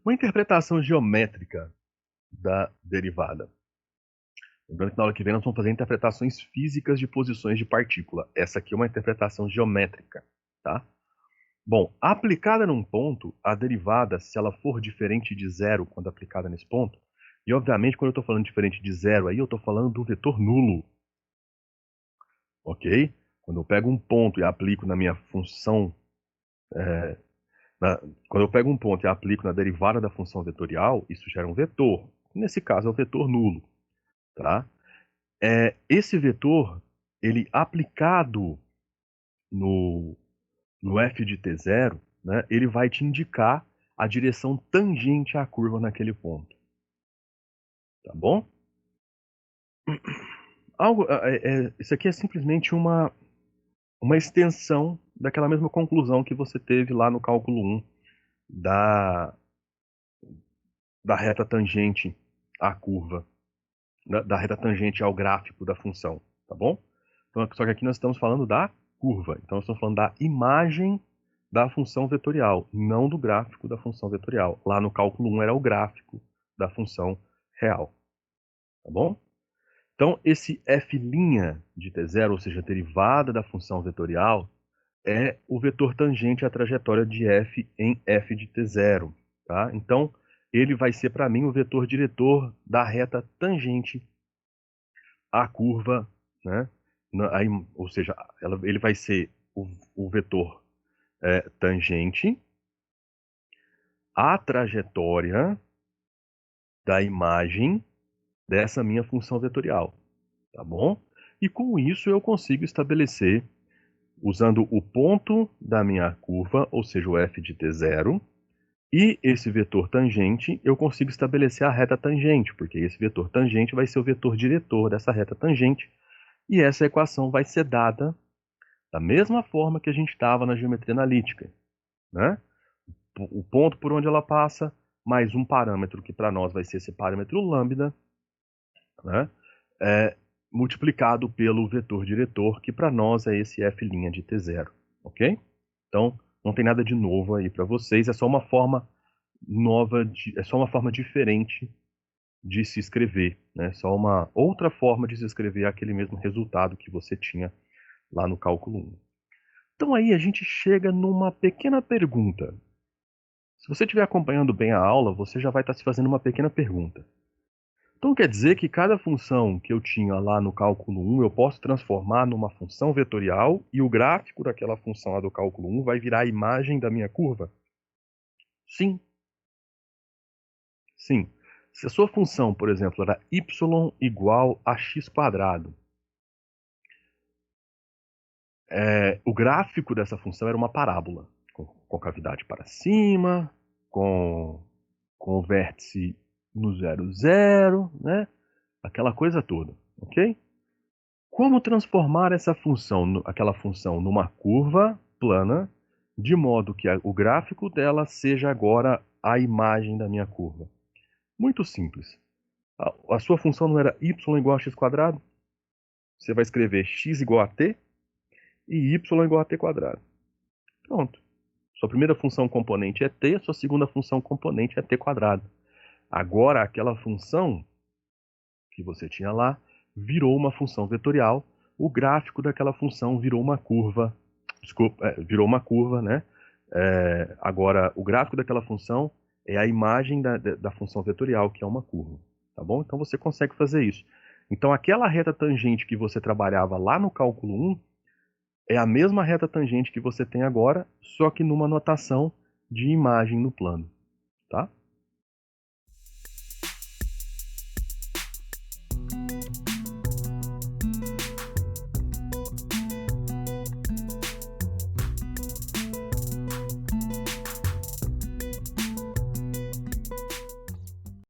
Uma interpretação geométrica da derivada. Lembrando que na aula que vem nós vamos fazer interpretações físicas de posições de partícula. Essa aqui é uma interpretação geométrica, tá? Bom, aplicada num ponto, a derivada, se ela for diferente de zero quando aplicada nesse ponto, e obviamente quando eu estou falando diferente de zero aí, eu estou falando do vetor nulo, ok? Quando eu pego um ponto e aplico na minha função, na- quando eu pego um ponto e aplico na derivada da função vetorial, isso gera um vetor. Nesse caso é o vetor nulo, tá? Esse vetor, ele aplicado no, no f de t zero, né, ele vai te indicar a direção tangente à curva naquele ponto, tá bom? Isso aqui é simplesmente uma extensão daquela mesma conclusão que você teve lá no cálculo 1 da, da reta tangente à curva, da reta tangente ao gráfico da função, tá bom? Então, só que aqui nós estamos falando da curva, então nós estamos falando da imagem da função vetorial, não do gráfico da função vetorial. Lá no cálculo 1 era o gráfico da função real, tá bom? Então, esse f' de t0, ou seja, a derivada da função vetorial, é o vetor tangente à trajetória de f em f de t0, tá? Então, ele vai ser para mim o vetor diretor da reta tangente à curva, né? Ou seja, ele vai ser o vetor tangente à trajetória da imagem dessa minha função vetorial, tá bom? E com isso eu consigo estabelecer, usando o ponto da minha curva, ou seja, o f de t0, e esse vetor tangente, eu consigo estabelecer a reta tangente, porque esse vetor tangente vai ser o vetor diretor dessa reta tangente, e essa equação vai ser dada da mesma forma que a gente estava na geometria analítica, né? O ponto por onde ela passa, mais um parâmetro que para nós vai ser esse parâmetro lambda, né? Multiplicado pelo vetor diretor, que para nós é esse f' de t0, ok? Então, não tem nada de novo aí para vocês, é só uma forma nova, é só uma forma diferente de se escrever, né? Só uma outra forma de se escrever aquele mesmo resultado que você tinha lá no cálculo 1. Então aí a gente chega numa pequena pergunta. Se você estiver acompanhando bem a aula, você já vai estar se fazendo uma pequena pergunta. Então quer dizer que cada função que eu tinha lá no cálculo 1 eu posso transformar numa função vetorial e o gráfico daquela função lá do cálculo 1 vai virar a imagem da minha curva? Sim, sim. Se a sua função, por exemplo, era y igual a x², o gráfico dessa função era uma parábola, com cavidade para cima, com o vértice no 0, 0, né? Aquela coisa toda, ok? Como transformar essa função, aquela função, numa curva plana, de modo que o gráfico dela seja agora a imagem da minha curva? Muito simples. A sua função não era y igual a x²? Você vai escrever x igual a t e y igual a t². Pronto. Sua primeira função componente é t, sua segunda função componente é t². Agora, aquela função que você tinha lá virou uma função vetorial, o gráfico daquela função virou uma curva, desculpa, virou uma curva, né? Agora, o gráfico daquela função é a imagem da função vetorial, que é uma curva, tá bom? Então você consegue fazer isso. Então aquela reta tangente que você trabalhava lá no cálculo 1 é a mesma reta tangente que você tem agora, só que numa notação de imagem no plano, tá?